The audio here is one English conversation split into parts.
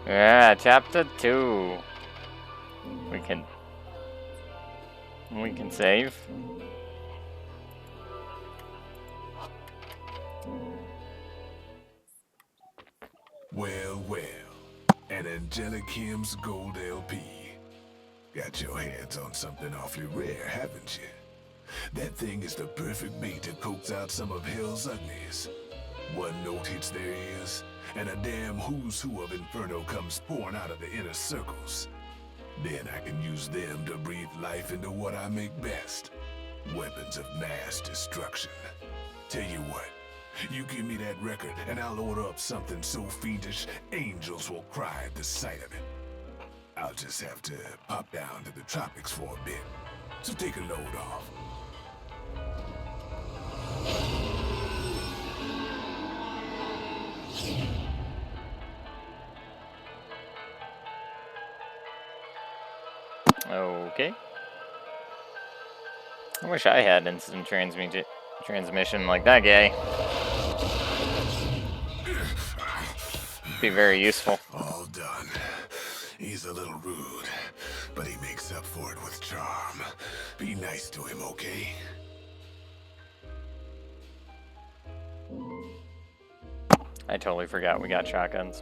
Yeah, chapter 2. We can save. Well, well. An Angelic Hymns Gold LP. Got your hands on something awfully rare, haven't you? That thing is the perfect bait to coax out some of hell's uglies. One note hits their ears, and a damn who's who of Inferno comes pouring out of the inner circles. Then I can use them to breathe life into what I make best. Weapons of mass destruction. Tell you what, you give me that record and I'll order up something so fiendish, angels will cry at the sight of it. I'll just have to pop down to the tropics for a bit, so take a load off. Okay. I wish I had instant transmission like that guy. Be very useful. All done. He's a little rude, but he makes up for it with charm. Be nice to him, okay? I totally forgot we got shotguns.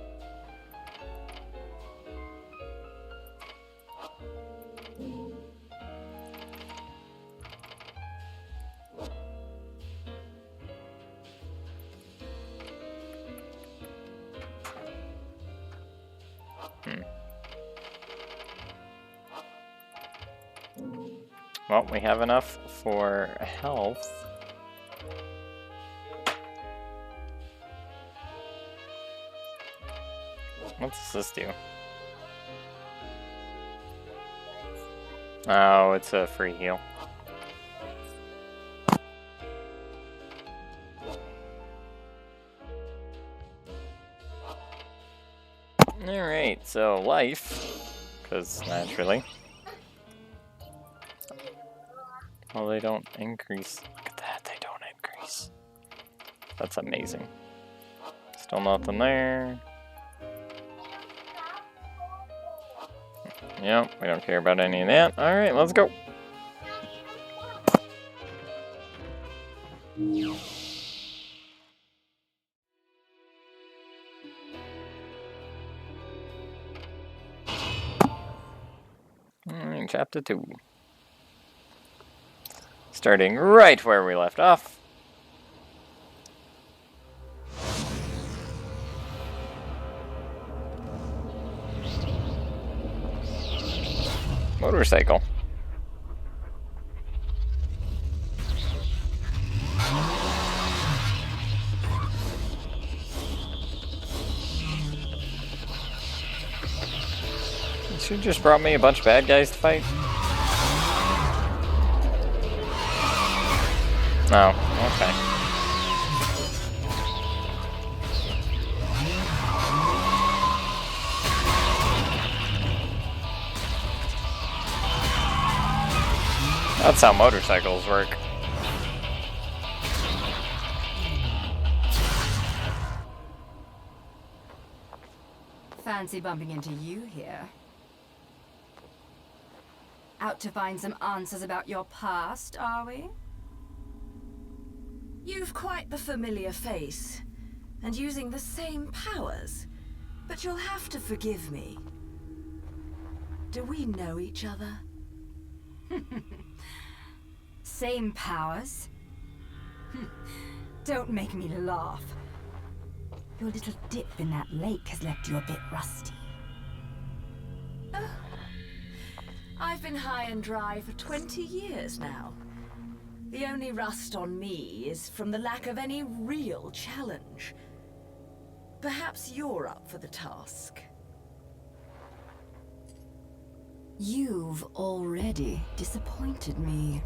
Well, we have enough for health. What's this do? Oh, it's a free heal. Alright, so life, because naturally. Well, they don't increase. Look at that, they don't increase. That's amazing. Still nothing there. Yep, we don't care about any of that. Alright, let's go. Alright, chapter 2. Starting right where we left off. Motorcycle. She just brought me a bunch of bad guys to fight. Oh, okay. That's how motorcycles work. Fancy bumping into you here. Out to find some answers about your past, are we? You've quite the familiar face, and using the same powers, but you'll have to forgive me. Do we know each other? Same powers? Don't make me laugh. Your little dip in that lake has left you a bit rusty. I've been high and dry for 20 years now. The only rust on me is from the lack of any real challenge. Perhaps you're up for the task. You've already disappointed me.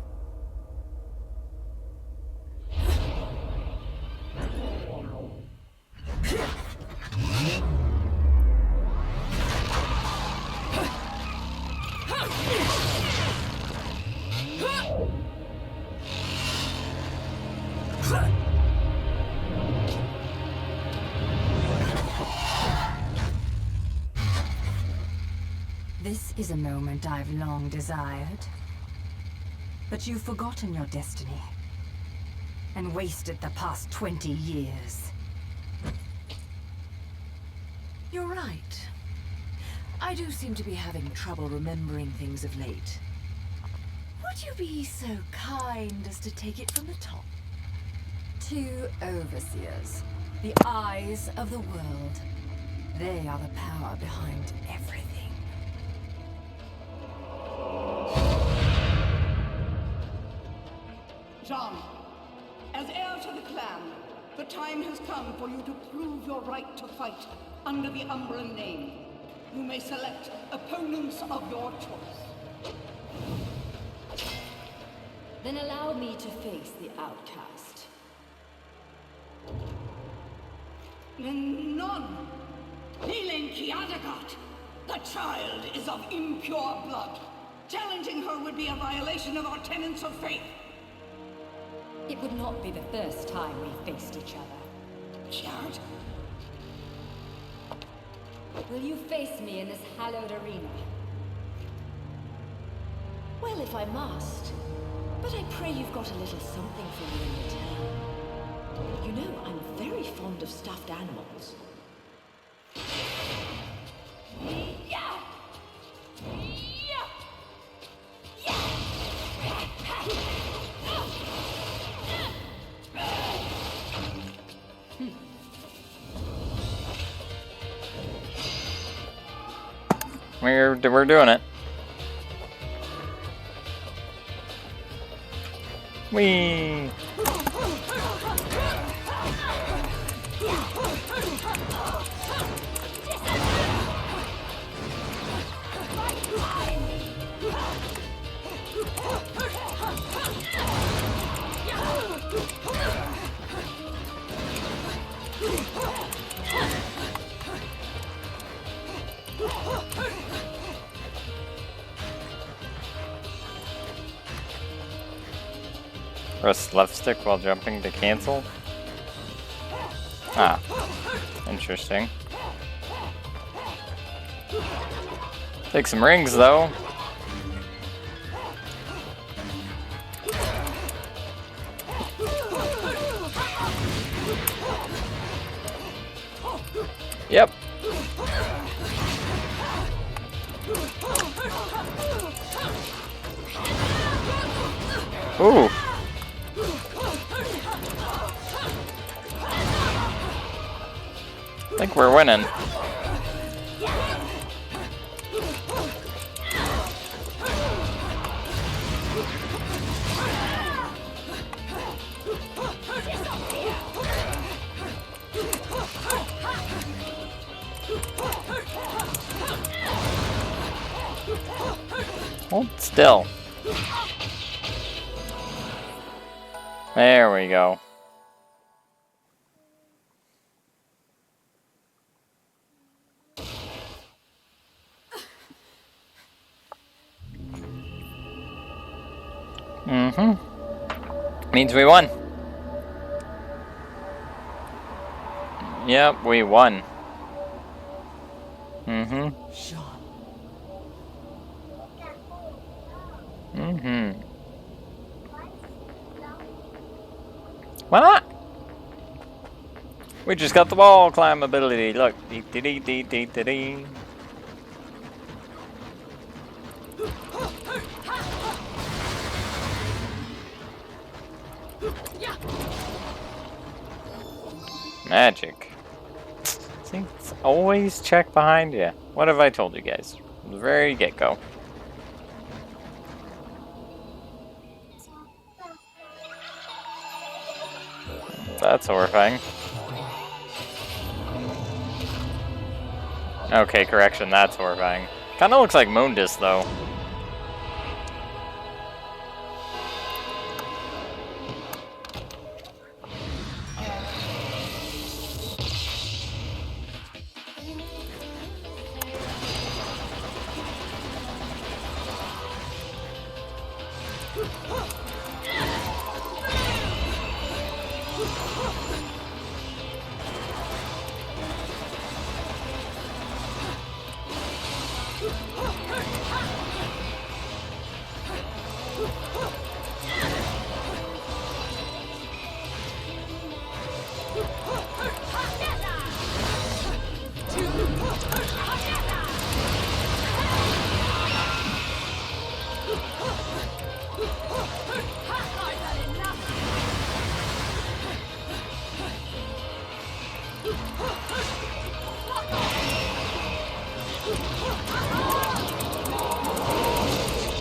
This is a moment I've long desired. But you've forgotten your destiny. And wasted the past 20 years. You're right. I do seem to be having trouble remembering things of late. Would you be so kind as to take it from the top? 2 overseers. The eyes of the world. They are the power behind everything. John, as heir to the clan, the time has come for you to prove your right to fight under the Umbran name. You may select opponents of your choice. Then allow me to face the outcast. None. Healing Kiadagat. The child is of impure blood. Challenging her would be a violation of our tenets of faith. It would not be the first time we faced each other. Jared. Will you face me in this hallowed arena? Well, if I must. But I pray you've got a little something for me in return. You know, I'm very fond of stuffed animals. We're doing it. Whee! Press left stick while jumping to cancel. Ah, interesting. Take some rings though. Yep. Ooh. I think we're winning. Hold still. There we go. Means we won. Yep, we won. Why not? We just got the wall climb ability. Look. Dee dee dee dee dee dee dee. Magic. See, it's always check behind you. What have I told you guys? From the very get-go. That's horrifying. Okay, correction, that's horrifying. Kinda looks like Moondis, though.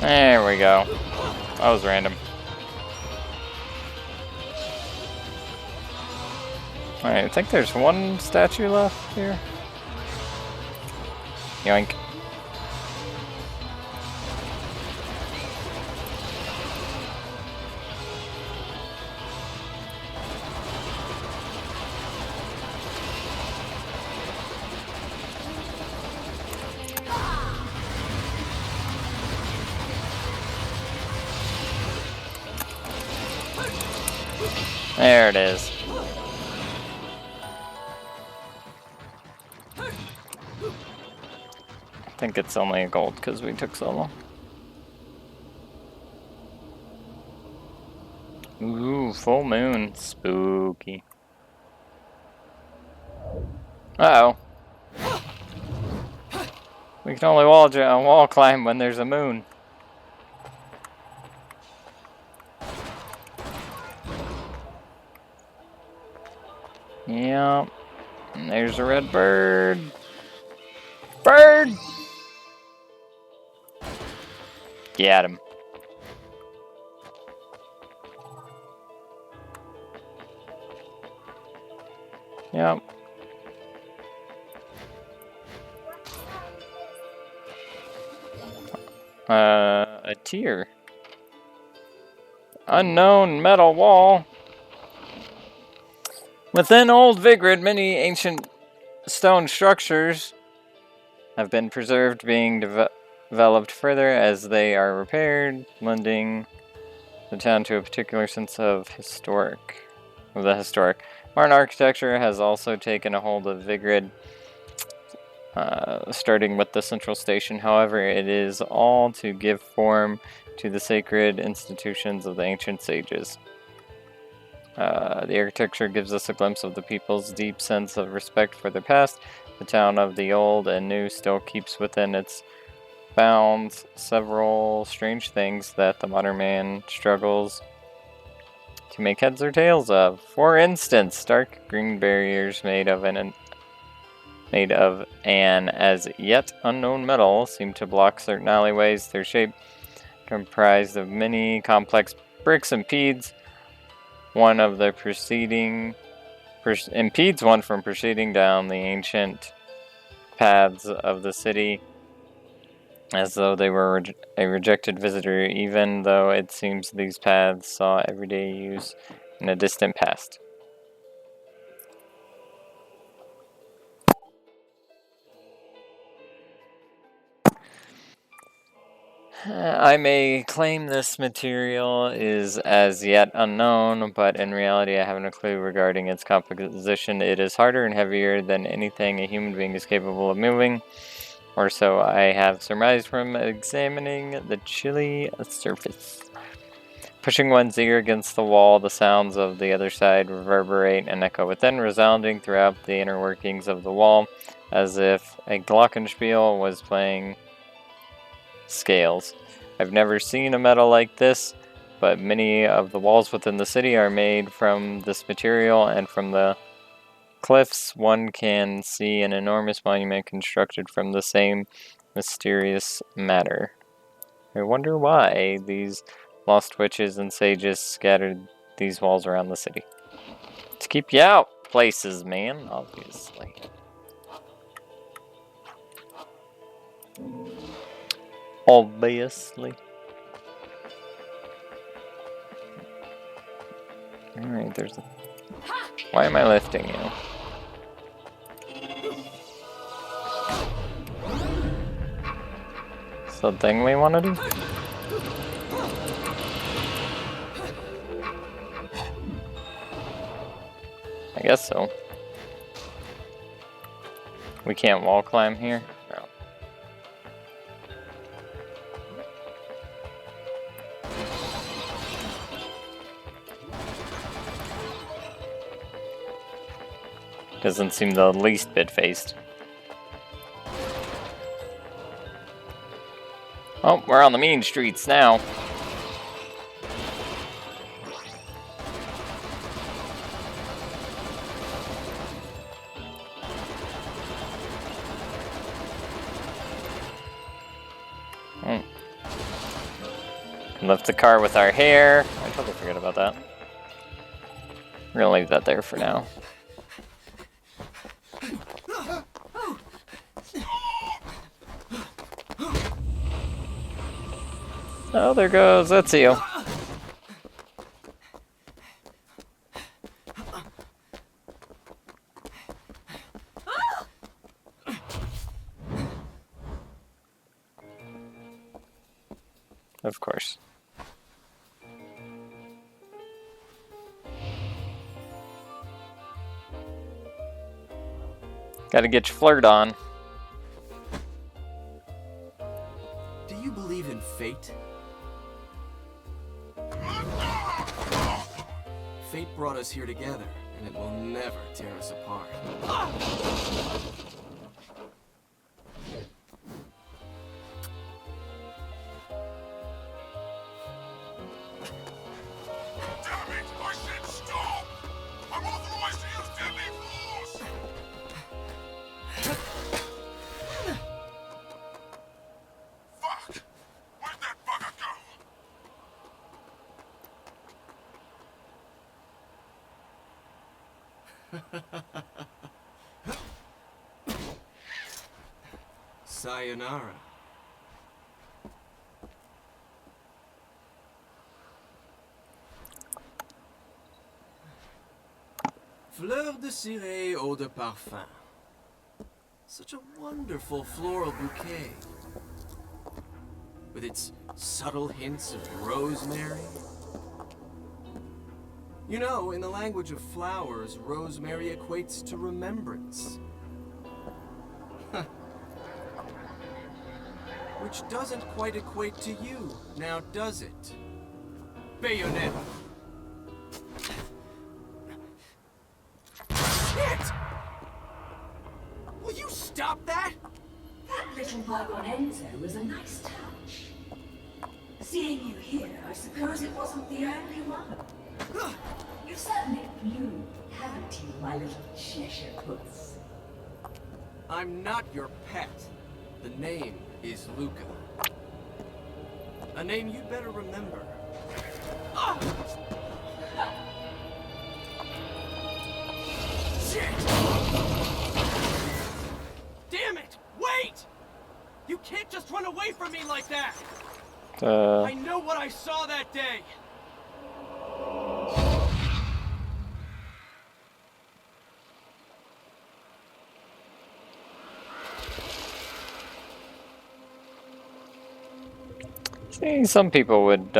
There we go. That was random. Alright, I think there's one statue left here. Yoink. There it is. I think it's only a gold because we took so long. Ooh, full moon. Spooky. Uh-oh. We can only wall climb when there's a moon. Yep. And there's a red bird. Bird! Get him. Yep. A tier. Unknown metal wall. Within old Vigrid, many ancient stone structures have been preserved, being developed further as they are repaired, lending the town to a particular sense of the historic. Modern architecture has also taken a hold of Vigrid, starting with the central station. However, it is all to give form to the sacred institutions of the ancient sages. The architecture gives us a glimpse of the people's deep sense of respect for their past. The town of the old and new still keeps within its bounds several strange things that the modern man struggles to make heads or tails of. For instance, dark green barriers made of an as yet unknown metal seem to block certain alleyways. Their shape, comprised of many complex bricks, impedes one from proceeding down the ancient paths of the city, as though they were a rejected visitor, even though it seems these paths saw everyday use in a distant past. I may claim this material is as yet unknown, but in reality I have no clue regarding its composition. It is harder and heavier than anything a human being is capable of moving, or so I have surmised from examining the chilly surface. Pushing one's ear against the wall, the sounds of the other side reverberate and echo within, resounding throughout the inner workings of the wall, as if a glockenspiel was playing scales. I've never seen a metal like this, but many of the walls within the city are made from this material, and from the cliffs one can see an enormous monument constructed from the same mysterious matter. I wonder why these lost witches and sages scattered these walls around the city. To keep you out places, man, obviously. Obviously. Alright, there's a... Why am I lifting you? Is that the thing we want to do? I guess so. We can't wall climb here? No. Doesn't seem the least bit phased. Oh, we're on the mean streets now. Left the car with our hair. I totally forgot about that. We're gonna leave that there for now. Oh, there goes Ezio. Of course. Gotta get your flirt on. Do you believe in fate? Fate brought us here together, and it will never tear us apart. Damn it! I said stop! I'm authorized to use deadly force! Fuck! Where'd that bugger go? Sayonara. Fleur de ciré, eau de parfum. Such a wonderful floral bouquet. With its subtle hints of rosemary. You know, in the language of flowers, rosemary equates to remembrance. Which doesn't quite equate to you, now does it? Bayonetta. Shit! Will you stop that? That little work on Enzo was a nice touch. Seeing you here, I suppose it wasn't the only one. You certainly flew, haven't you, my little Cheshire puss? I'm not your pet. The name is Luca. A name you'd better remember. Ah! Shit! Damn it! Wait! You can't just run away from me like that! I know what I saw that day! See, some people would,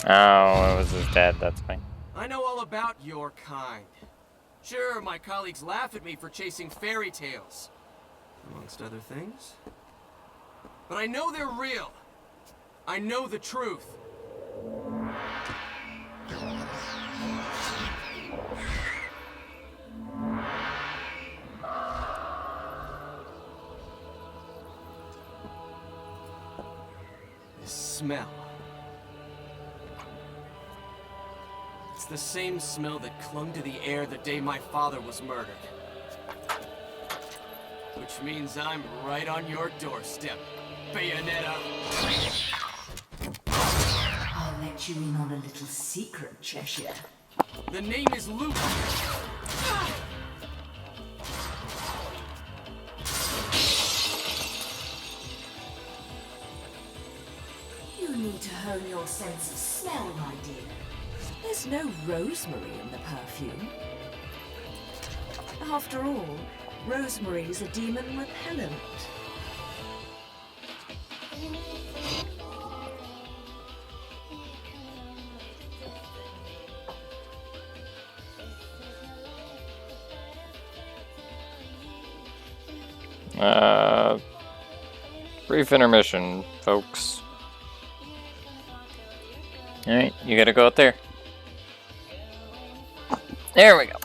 Oh, it was his dad, that's fine. I know all about your kind. Sure, my colleagues laugh at me for chasing fairy tales, amongst other things. But I know they're real. I know the truth. This smell. It's the same smell that clung to the air the day my father was murdered. Which means I'm right on your doorstep, Bayonetta. I'll let you in on a little secret, Cheshire. The name is Luke. You need to hone your sense of smell, my dear. There's no rosemary in the perfume. After all, rosemary's a demon repellent. Brief intermission, folks. Alright, you gotta go out there. There we go.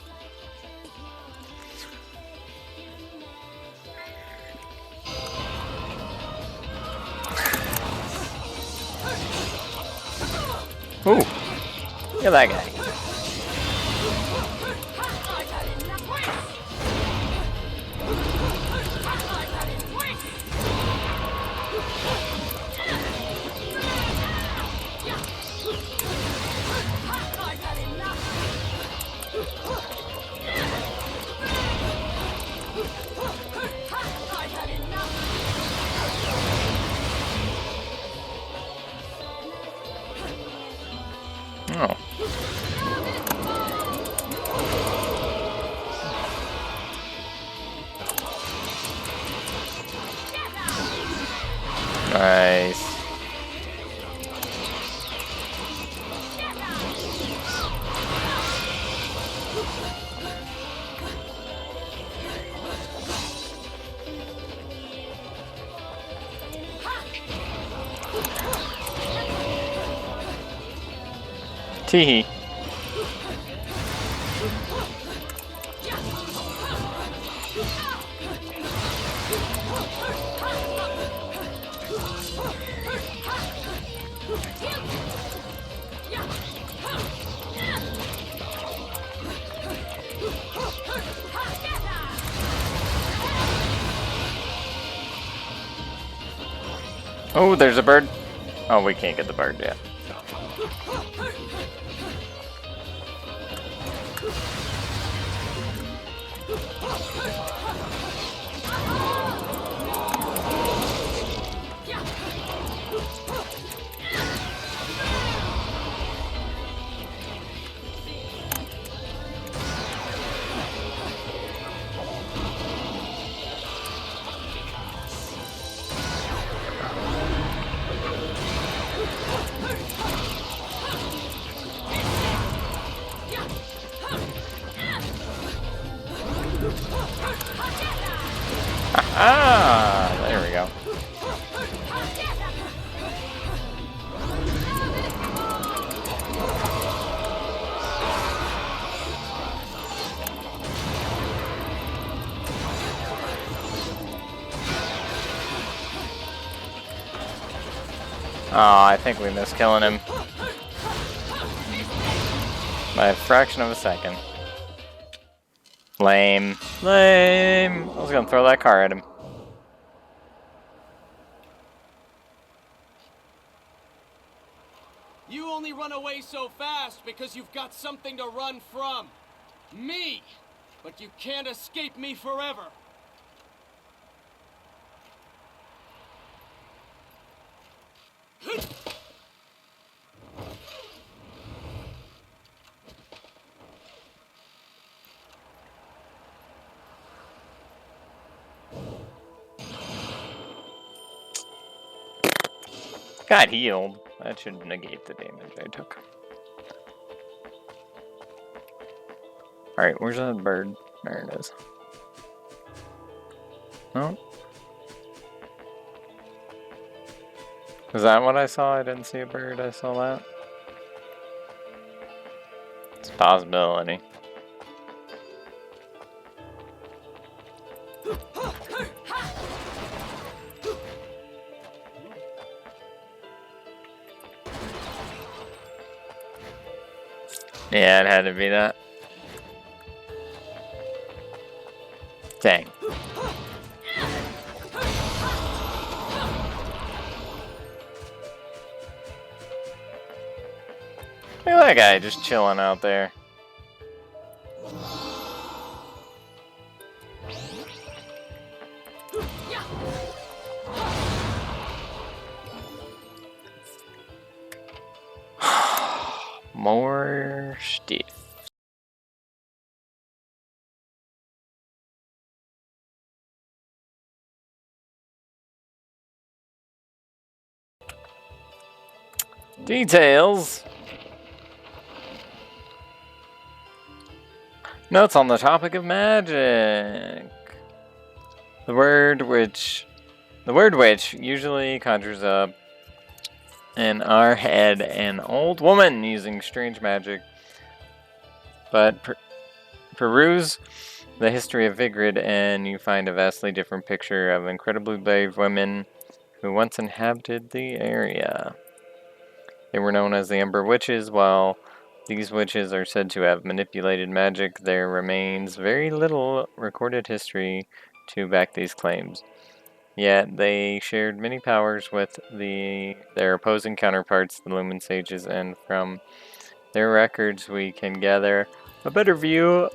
Ooh. Look at that guy. Oh. Nice. Teehee. Oh, there's a bird. Oh, we can't get the bird yet. Ah, there we go. Oh, I think we missed killing him by a fraction of a second. Lame. Lame. I was gonna throw that car at him. You only run away so fast because you've got something to run from. Me! But you can't escape me forever. Got healed. That should negate the damage I took. Alright, where's that bird? There it is. Oh. Is that what I saw? I didn't see a bird. I saw that. It's a possibility. Yeah, it had to be that. Dang. Look at that guy just chilling out there. More stuff. Details. Notes on the topic of magic. The word which usually conjures up in our head an old woman using strange magic. But peruse the history of Vigrid and you find a vastly different picture of incredibly brave women who once inhabited the area. They were known as the Ember Witches, while These witches are said to have manipulated magic. There remains very little recorded history to back these claims. Yet they shared many powers with their opposing counterparts, the Lumen Sages, and from their records we can gather a better view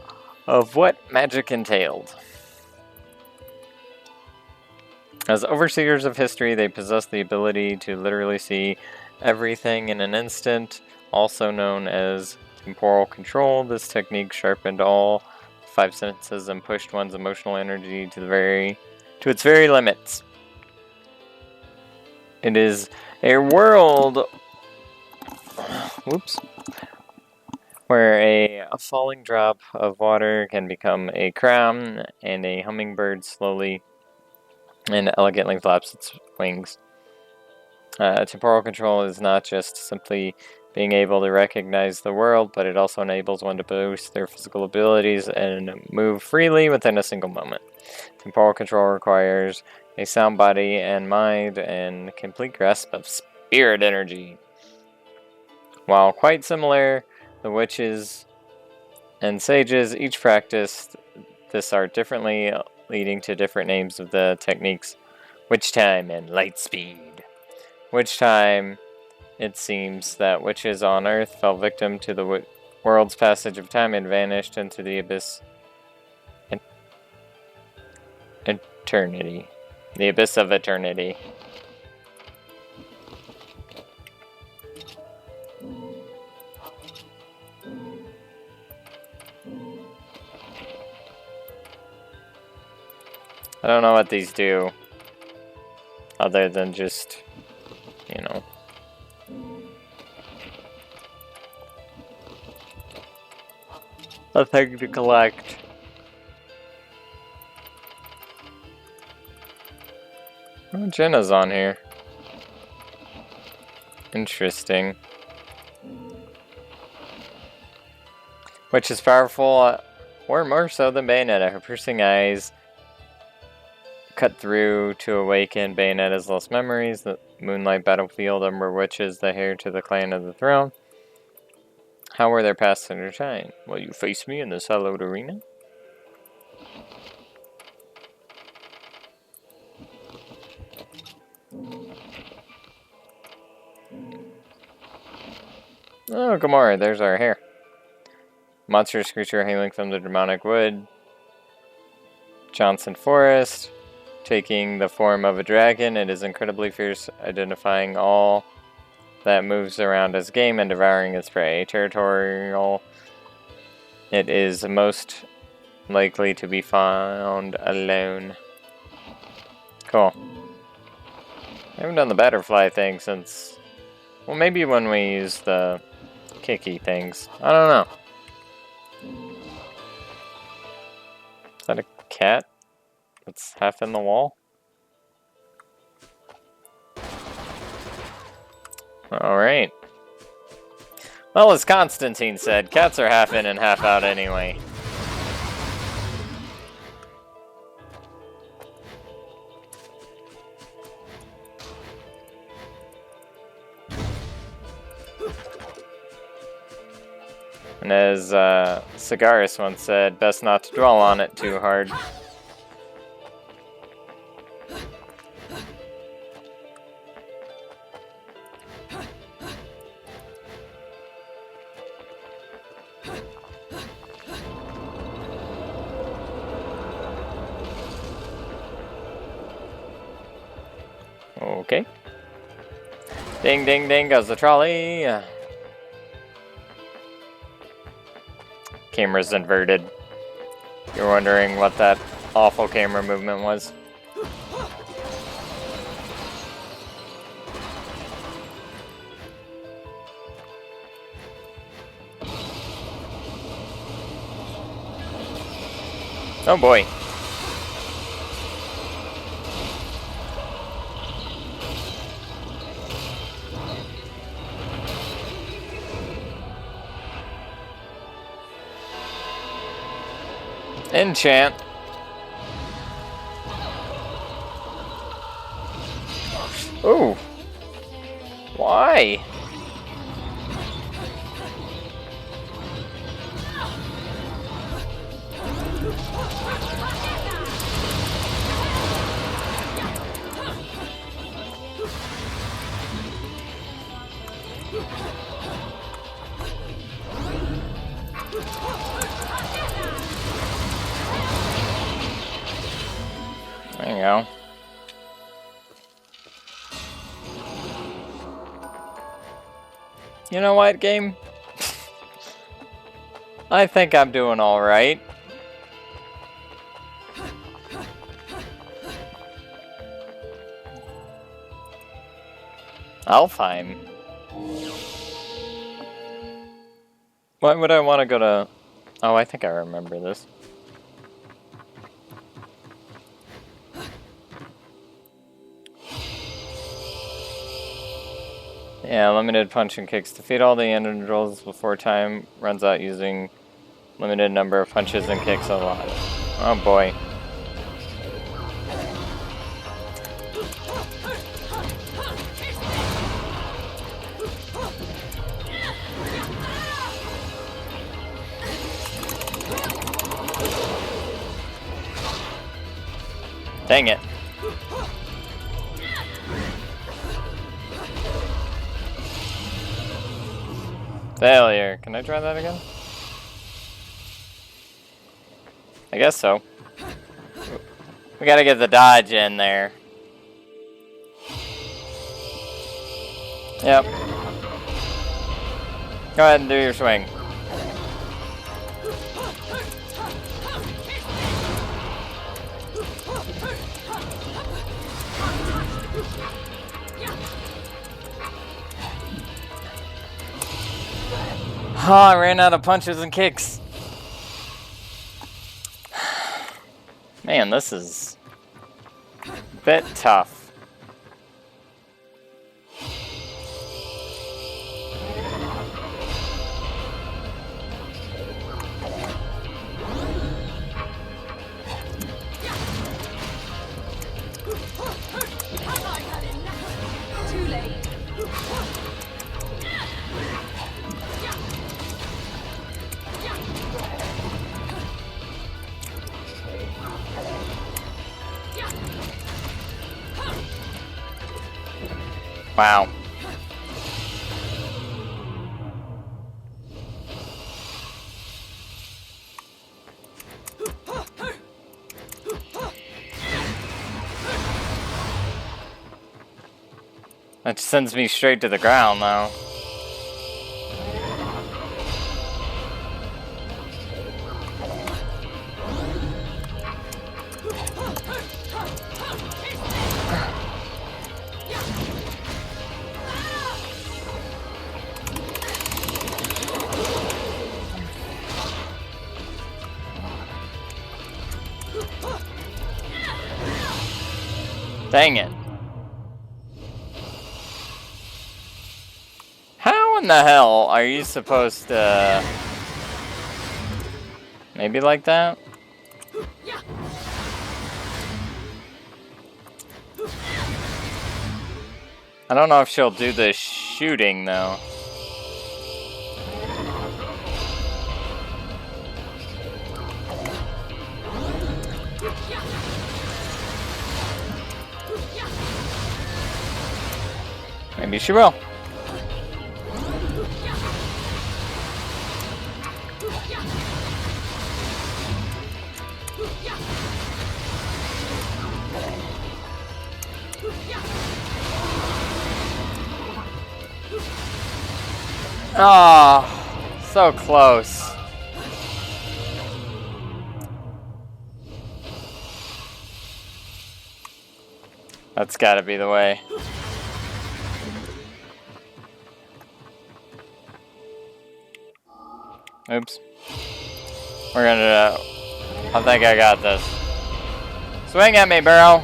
of what magic entailed. As overseers of history, they possess the ability to literally see everything in an instant, also known as temporal control. This technique sharpened all 5 senses and pushed one's emotional energy to its very limits. It is a world where a falling drop of water can become a crown, and a hummingbird slowly and elegantly flaps its wings. Temporal control is not just simply being able to recognize the world, but it also enables one to boost their physical abilities and move freely within a single moment. Temporal control requires a sound body and mind and complete grasp of spirit energy. While quite similar, the witches and sages each practiced this art differently, leading to different names of the techniques: witch time and light speed. Witch time, it seems that witches on Earth fell victim to the world's passage of time and vanished into the abyss. Eternity. The abyss of eternity. I don't know what these do, other than just, you know. A thing to collect. Oh, Jenna's on here. Interesting. Which is powerful, or more so than Bayonetta. Her piercing eyes cut through to awaken Bayonetta's lost memories. The moonlight battlefield, Umber witches, the heir to the clan of the throne. How were their paths intertwined? Will you face me in this hallowed arena? Oh, Gamora, there's our hair. Monstrous creature hailing from the demonic wood. Johnson Forest. Taking the form of a dragon, it is incredibly fierce, identifying all that moves around as game and devouring its prey. Territorial, it is most likely to be found alone. Cool. I haven't done the butterfly thing since, well, maybe when we use the kicky things. I don't know. Is that a cat that's half in the wall? Alright. Well, as Constantine said, cats are half in and half out anyway. And as Cigaris once said, best not to dwell on it too hard. Okay. Ding, ding, ding goes the trolley. Camera's inverted. You're wondering what that awful camera movement was. Oh boy. Enchant. Ooh. Why? You know what, game? I think I'm doing alright. Alfheim. Why would I want to go to... Oh, I think I remember this. Yeah, limited punch and kicks. Defeat all the individuals before time runs out using limited number of punches and kicks a lot. Oh boy. Dang it. Failure. Can I try that again? I guess so. We gotta get the dodge in there. Yep. Go ahead and do your swing. Oh, I ran out of punches and kicks. Man, this is a bit tough. Too late. Wow. That sends me straight to the ground now. Dang it. How in the hell are you supposed to... Maybe like that? I don't know if she'll do the shooting though. Maybe she will. Oh, so close. That's gotta be the way. Oops. We're gonna... I think I got this. Swing at me, bro.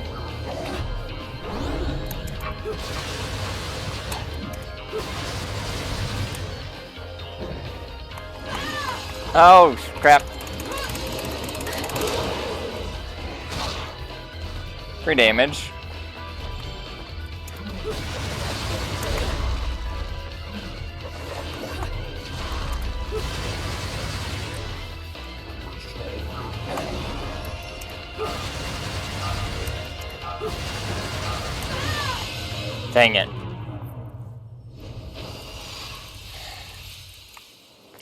Oh, crap. Free damage. Dang it.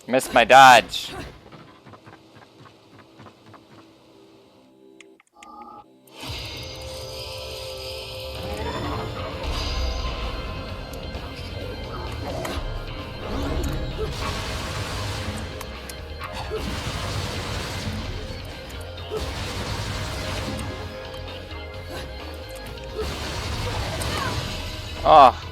Missed my dodge. Oh.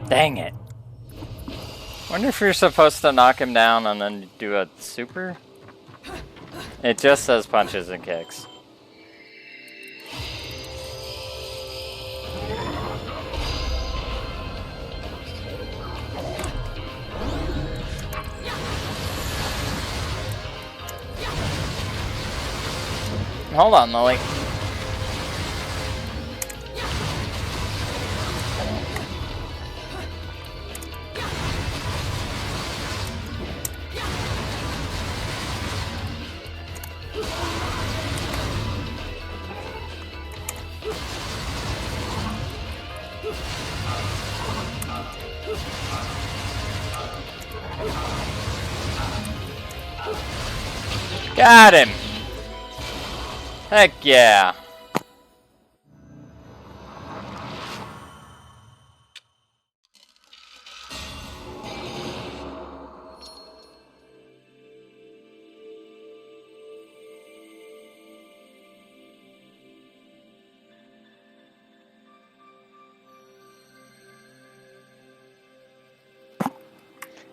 Dang it. Wonder if you're supposed to knock him down and then do a super? It just says punches and kicks. Hold on, Lily. Got him! Heck yeah!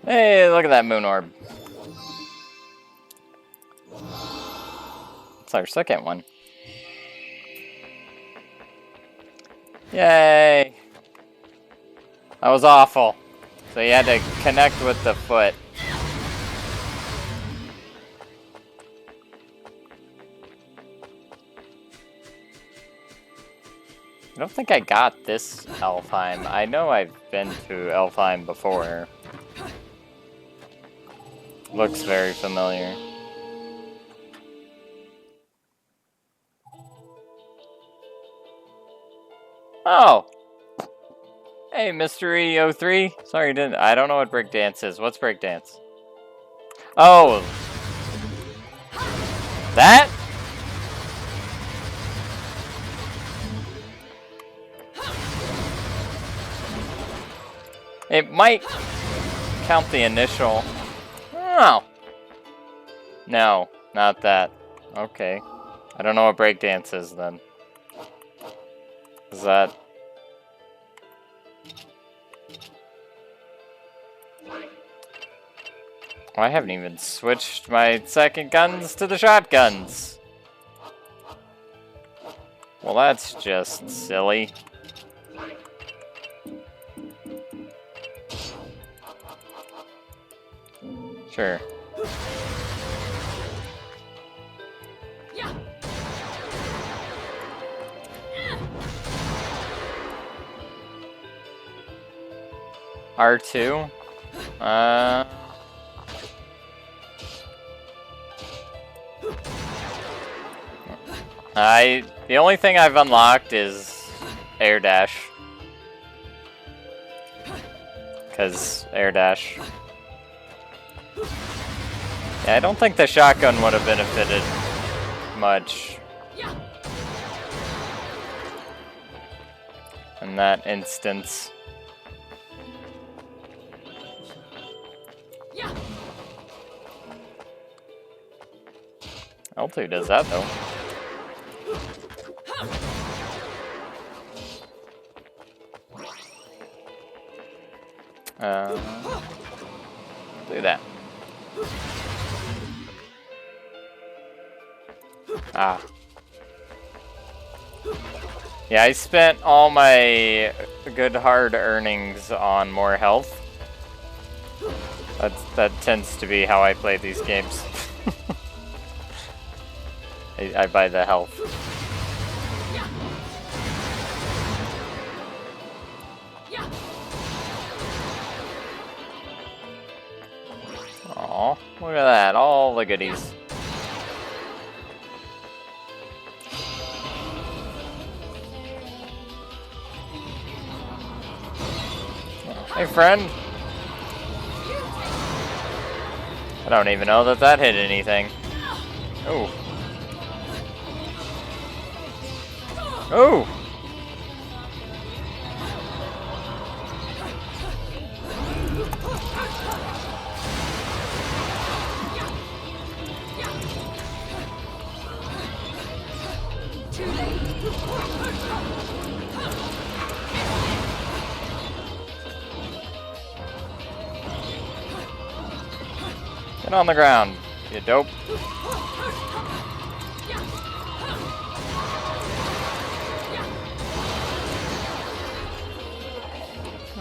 Hey, look at that moon orb. It's our second one. Yay! That was awful. So you had to connect with the foot. I don't think I got this Elfheim. I know I've been to Elfheim before. Looks very familiar. Oh! Hey, Mystery 03. Sorry, I don't know what breakdance is. What's breakdance? Oh! That? It might count the initial. Oh! No, not that. Okay. I don't know what breakdance is then. Is that... Oh, I haven't even switched my second guns to the shotguns. Well, that's just silly. Sure. R2? The only thing I've unlocked is air dash. 'Cause air dash. Yeah, I don't think the shotgun would have benefited much in that instance. L2 does that though. Do that. Ah. Yeah, I spent all my good hard earnings on more health. That tends to be how I play these games. I buy the health. Aw, look at that, all the goodies. Hey, friend. I don't even know that that hit anything. Oh. Oh! Get on the ground, you dope.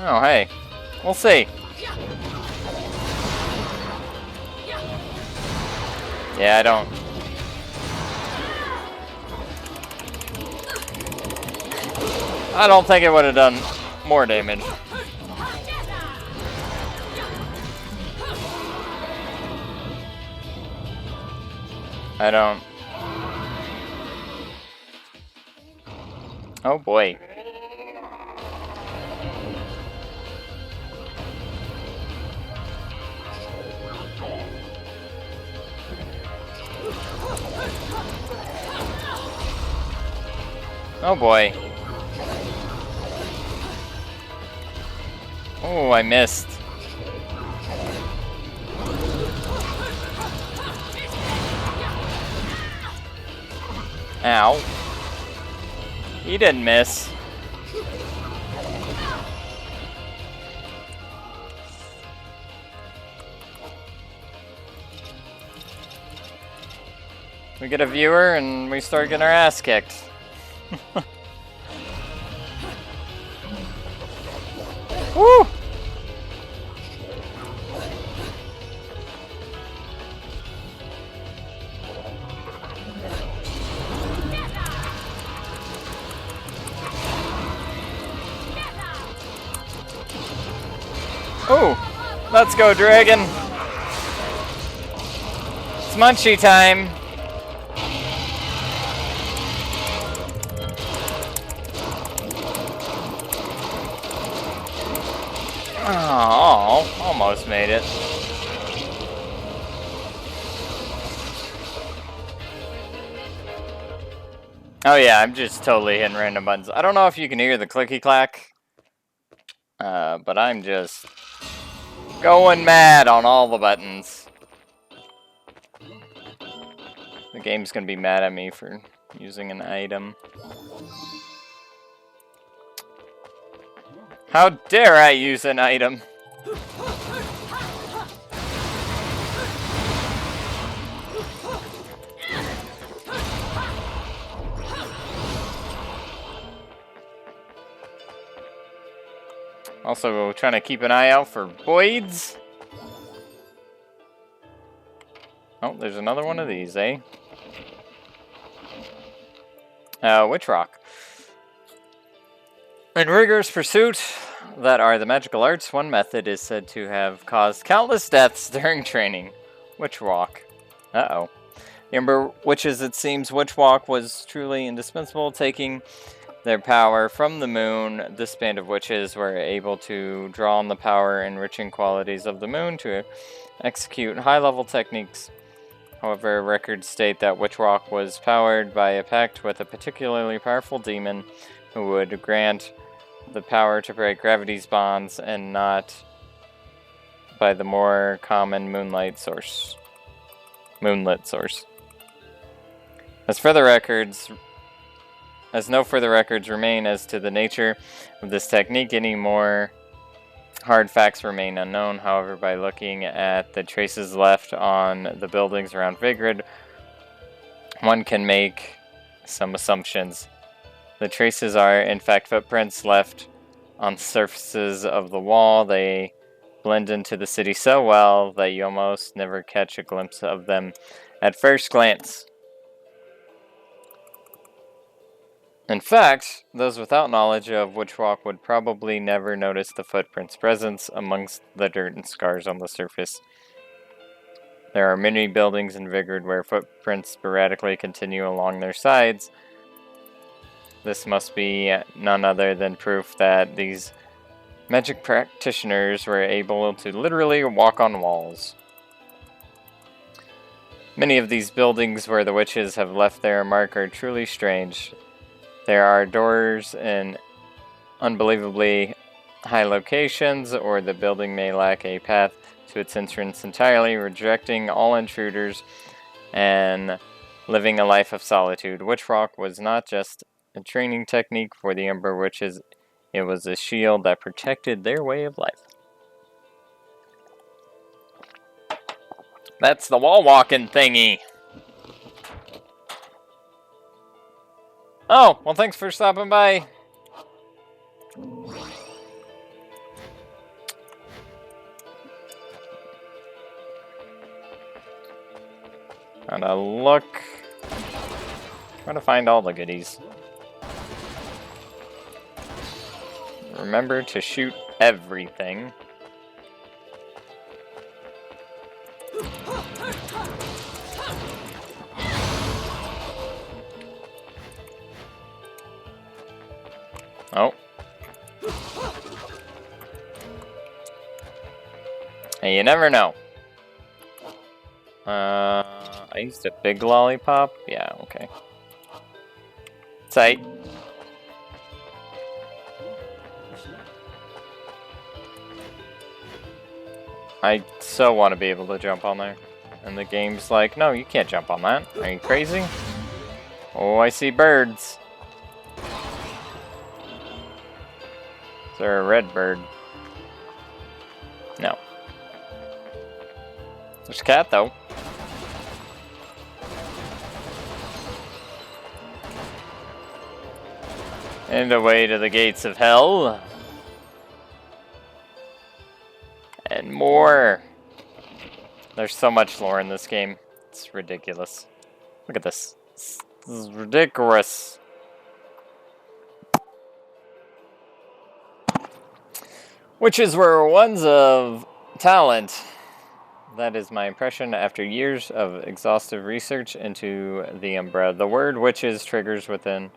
Oh, hey. We'll see. Yeah, I don't think it would have done more damage. I don't. Oh boy. Oh boy. Oh, I missed. Ow. He didn't miss. We get a viewer and we start getting our ass kicked. Woo! Oh, let's go, dragon. It's munchie time. Oh, almost made it. Oh yeah, I'm just totally hitting random buttons. I don't know if you can hear the clicky clack, but I'm just going mad on all the buttons. The game's gonna be mad at me for using an item. How dare I use an item? Also trying to keep an eye out for voids. Oh, there's another one of these, eh? Witch Rock. In rigorous pursuit that are the magical arts, one method is said to have caused countless deaths during training. Witch Walk. Uh-oh. The Ember Witches, it seems, Witch Walk was truly indispensable, taking their power from the moon. This band of witches were able to draw on the power enriching qualities of the moon to execute high-level techniques. However, records state that Witch Walk was powered by a pact with a particularly powerful demon who would grant the power to break gravity's bonds and not by the more common moonlit source. As no further records remain as to the nature of this technique, any more hard facts remain unknown. However, by looking at the traces left on the buildings around Vigrid, one can make some assumptions. The traces are, in fact, footprints left on the surfaces of the wall. They blend into the city so well that you almost never catch a glimpse of them at first glance. In fact, those without knowledge of Witch Walk would probably never notice the footprints' presence amongst the dirt and scars on the surface. There are many buildings in Vigrid where footprints sporadically continue along their sides. This must be none other than proof that these magic practitioners were able to literally walk on walls. Many of these buildings where the witches have left their mark are truly strange. There are doors in unbelievably high locations, or the building may lack a path to its entrance entirely, rejecting all intruders and living a life of solitude. Witch Rock was not just a training technique for the Ember Witches, it was a shield that protected their way of life. That's the wall walking thingy. Oh, well, thanks for stopping by. Gotta look. Trying to find all the goodies. Remember to shoot everything. Oh. Hey, you never know. I used a big lollipop? Yeah, okay. Tight. I so want to be able to jump on there. And the game's like, no, you can't jump on that. Are you crazy? Oh, I see birds. Is there a red bird? No. There's a cat, though. And away to the gates of hell. And more. There's so much lore in this game. It's ridiculous. Look at this. This is ridiculous. Witches were ones of talent. That is my impression after years of exhaustive research into the Umbra. The word witches triggers within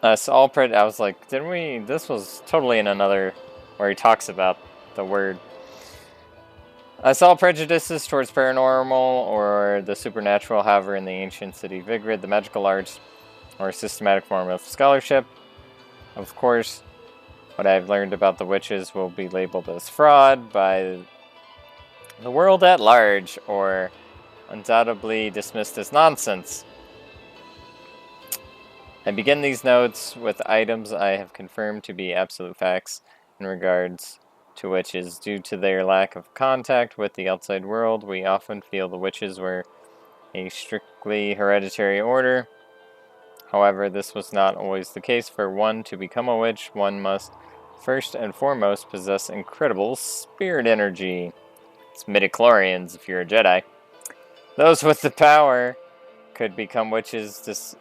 us all. I was like, didn't we? This was totally in another where he talks about the word. Us all prejudices towards paranormal or the supernatural, however, in the ancient city Vigrid, the magical arts or a systematic form of scholarship. Of course, what I've learned about the witches will be labeled as fraud by the world at large, or undoubtedly dismissed as nonsense. I begin these notes with items I have confirmed to be absolute facts in regards to witches. Due to their lack of contact with the outside world, we often feel the witches were a strictly hereditary order. However, this was not always the case. For one to become a witch, one must first and foremost possess incredible spirit energy. It's midichlorians if you're a Jedi. Those with the power could become witches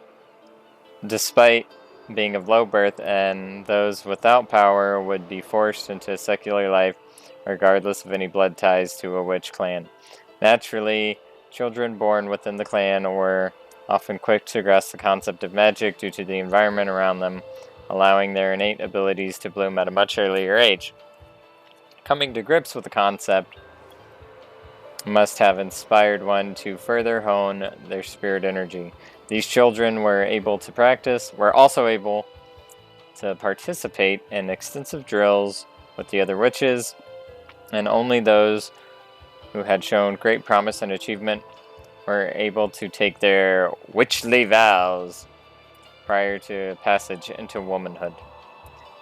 despite being of low birth, and those without power would be forced into a secular life regardless of any blood ties to a witch clan. Naturally, children born within the clan were often quick to grasp the concept of magic due to the environment around them, allowing their innate abilities to bloom at a much earlier age. Coming to grips with the concept must have inspired one to further hone their spirit energy. These children were also able to participate in extensive drills with the other witches, and only those who had shown great promise and achievement were able to take their witchly vows prior to passage into womanhood.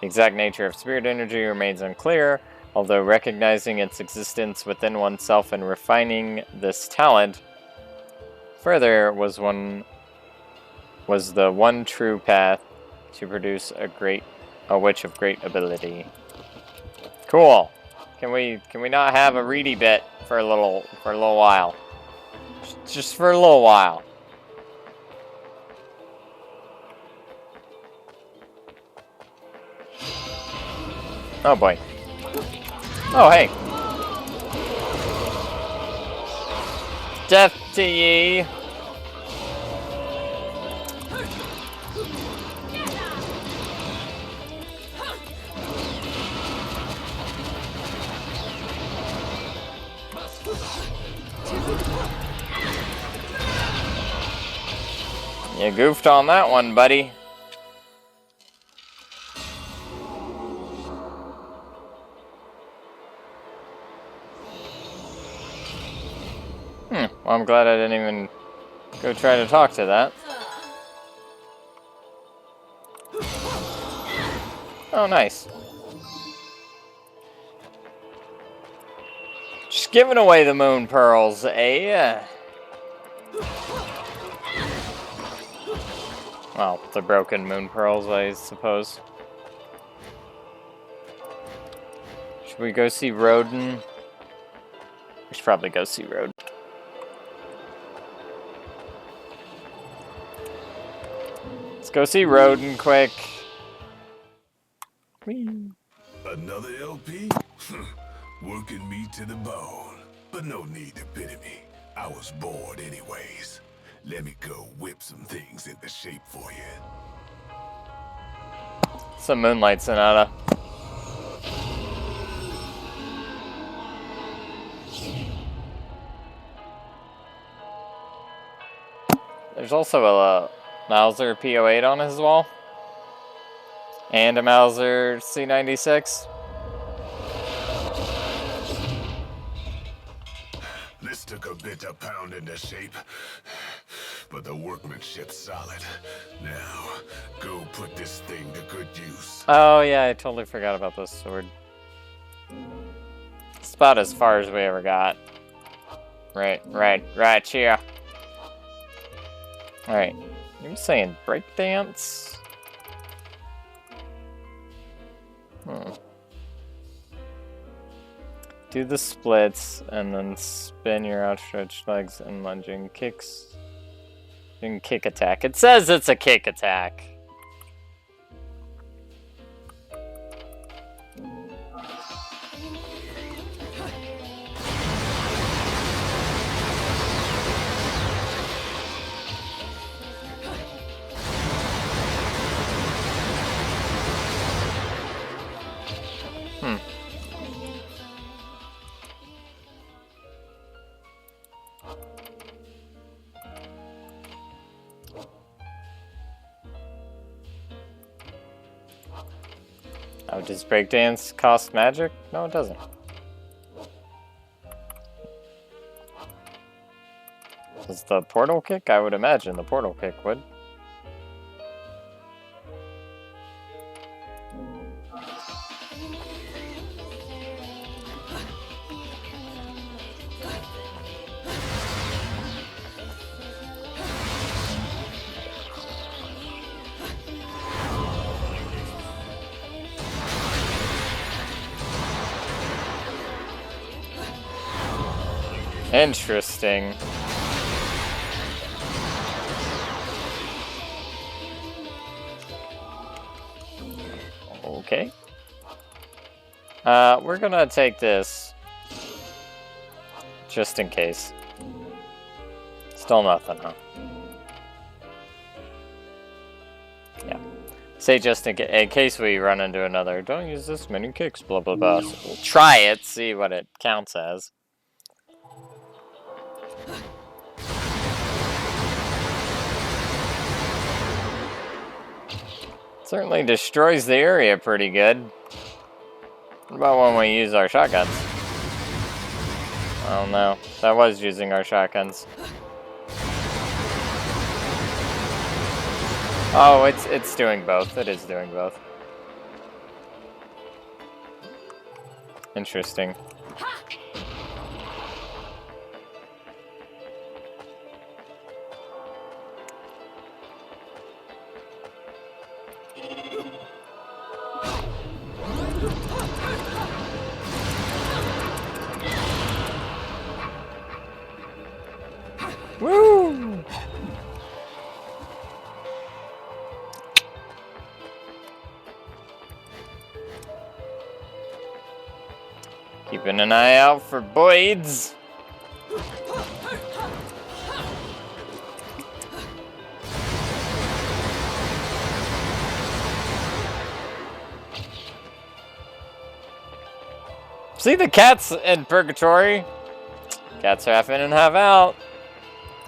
The exact nature of spirit energy remains unclear, although recognizing its existence within oneself and refining this talent further was the one true path to produce a witch of great ability. Cool. Can we not have a reedy bit for a little while? Just for a little while. Oh boy. Oh, hey. Death to ye. You goofed on that one, buddy. Well, I'm glad I didn't even go try to talk to that. Oh, nice. Just giving away the moon pearls, eh? Well, the broken moon pearls, I suppose. Should we go see Rodin? We should probably go see Rodin. Let's go see Rodin quick. Whee. Another LP? Working me to the bone. But no need to pity me. I was bored anyways. Let me go whip some things into shape for you. Some Moonlight Sonata. There's also a Mauser P08 on his wall. And a Mauser C96. This took a bit of pound into shape, but the workmanship's solid. Now, go put this thing to good use. Oh yeah, I totally forgot about this sword. It's about as far as we ever got. Right here. Alright, you're saying breakdance? Do the splits and then spin your outstretched legs and lunging kicks. And kick attack. It says it's a kick attack. Oh, does breakdance cost magic? No, it doesn't. Does the portal kick? I would imagine the portal kick would. Interesting. Okay. We're gonna take this. Just in case. Still nothing, huh? Yeah. Say just in case we run into another, don't use this many kicks, blah blah blah. So we'll try it, see what it counts as. Certainly destroys the area pretty good. What about when we use our shotguns? Oh no, that was using our shotguns. Oh, it's doing both. It is doing both. Interesting. Woo! Keeping an eye out for Boyds. See the cats in purgatory? Cats are half in and half out.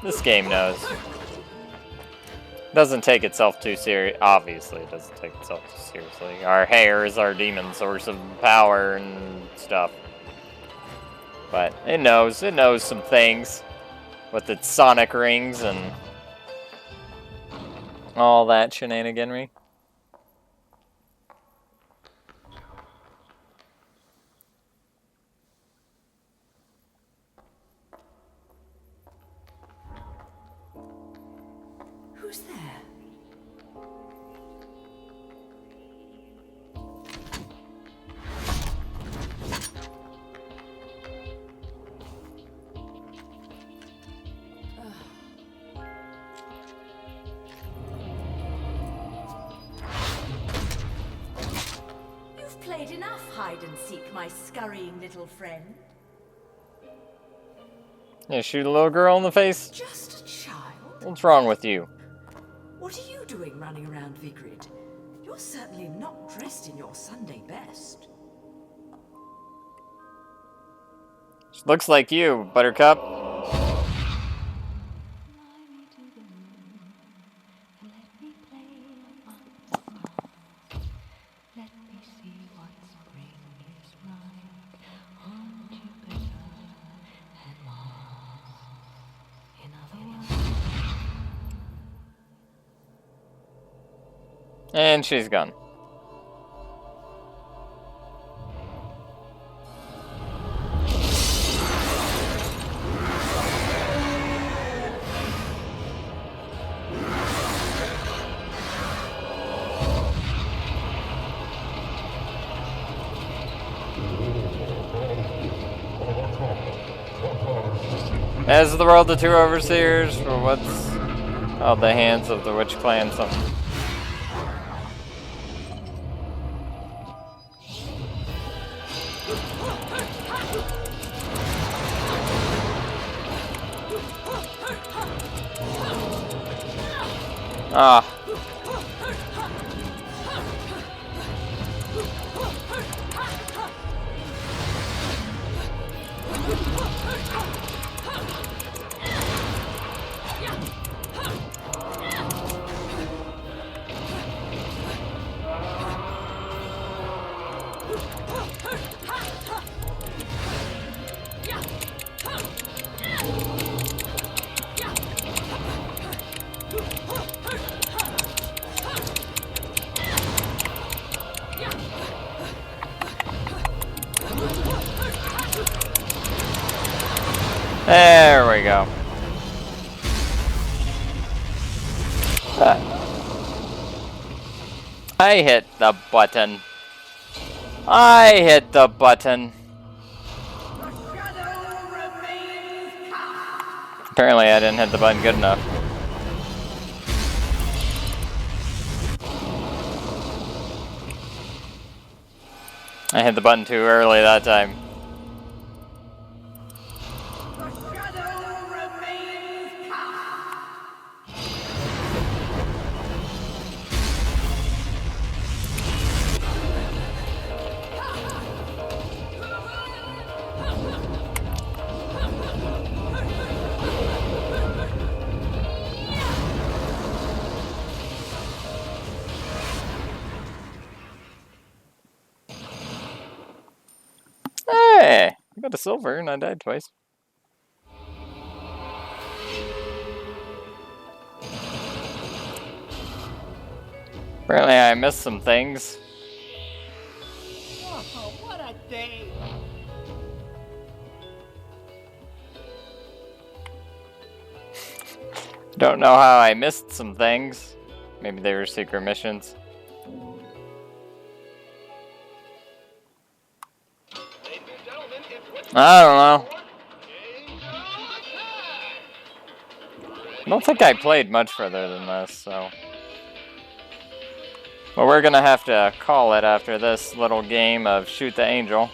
This game knows. Doesn't take itself too serious. Obviously, it doesn't take itself too seriously. Our hair is our demon source of power and stuff. But it knows some things with its sonic rings and all that shenaniganry. Who's there? You've played enough hide and seek, my scurrying little friend. Yeah, shoot a little girl in the face? Just a child? What's wrong with you? What are you doing running around Vigrid? You're certainly not dressed in your Sunday best. Looks like you, Buttercup. And she's gone. As the world, the two overseers for what's the hands of the witch clan something. Ah. There we go. I hit the button. I hit the button. Apparently I didn't hit the button good enough. I hit the button too early that time. Hey, I got a silver and I died twice. Apparently I missed some things. Oh, what a day! Don't know how I missed some things. Maybe they were secret missions. I don't know. I don't think I played much further than this, so. But we're gonna have to call it after this little game of Shoot the Angel.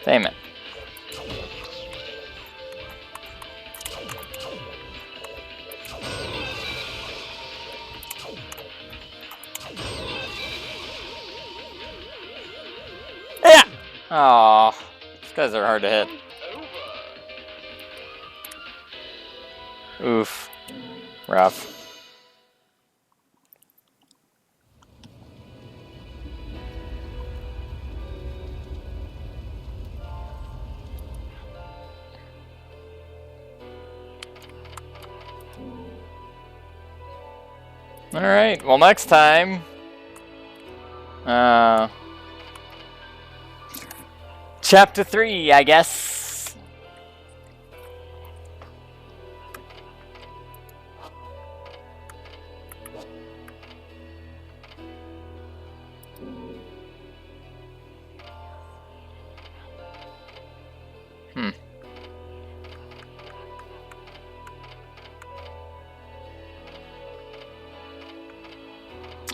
Damn it. Aw, these guys are hard to hit. Oof. Rough. Alright, well next time... Chapter 3, I guess.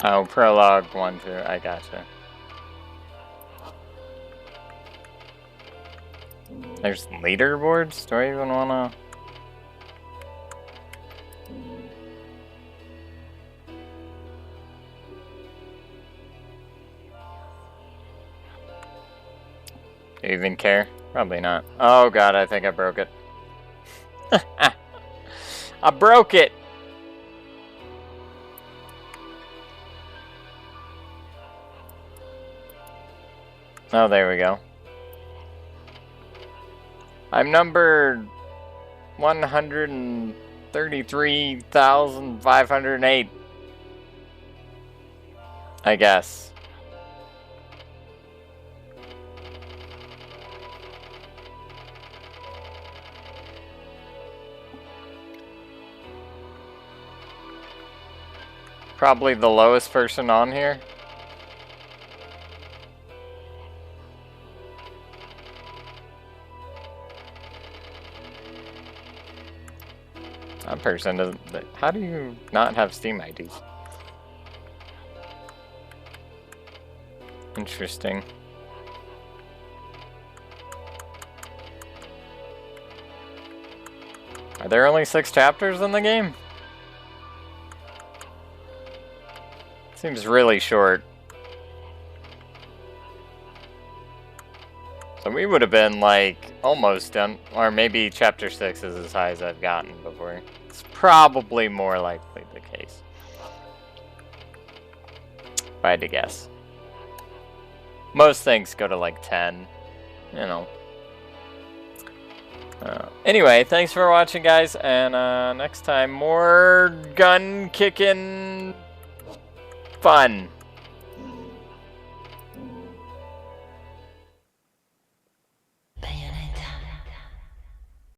Oh, prologue 1, 2, I gotcha. There's leaderboards? Do I even wanna... Do you even care? Probably not. Oh god, I think I broke it. I broke it! Oh, there we go. I'm number 133,508. I guess. Probably the lowest person on here. That person doesn't... How do you not have Steam IDs? Interesting. Are there only 6 chapters in the game? Seems really short. So we would have been like almost done, or maybe chapter 6 is as high as I've gotten before. It's probably more likely the case, if I had to guess. Most things go to like 10, you know. Anyway, thanks for watching, guys, and next time more gun kicking fun.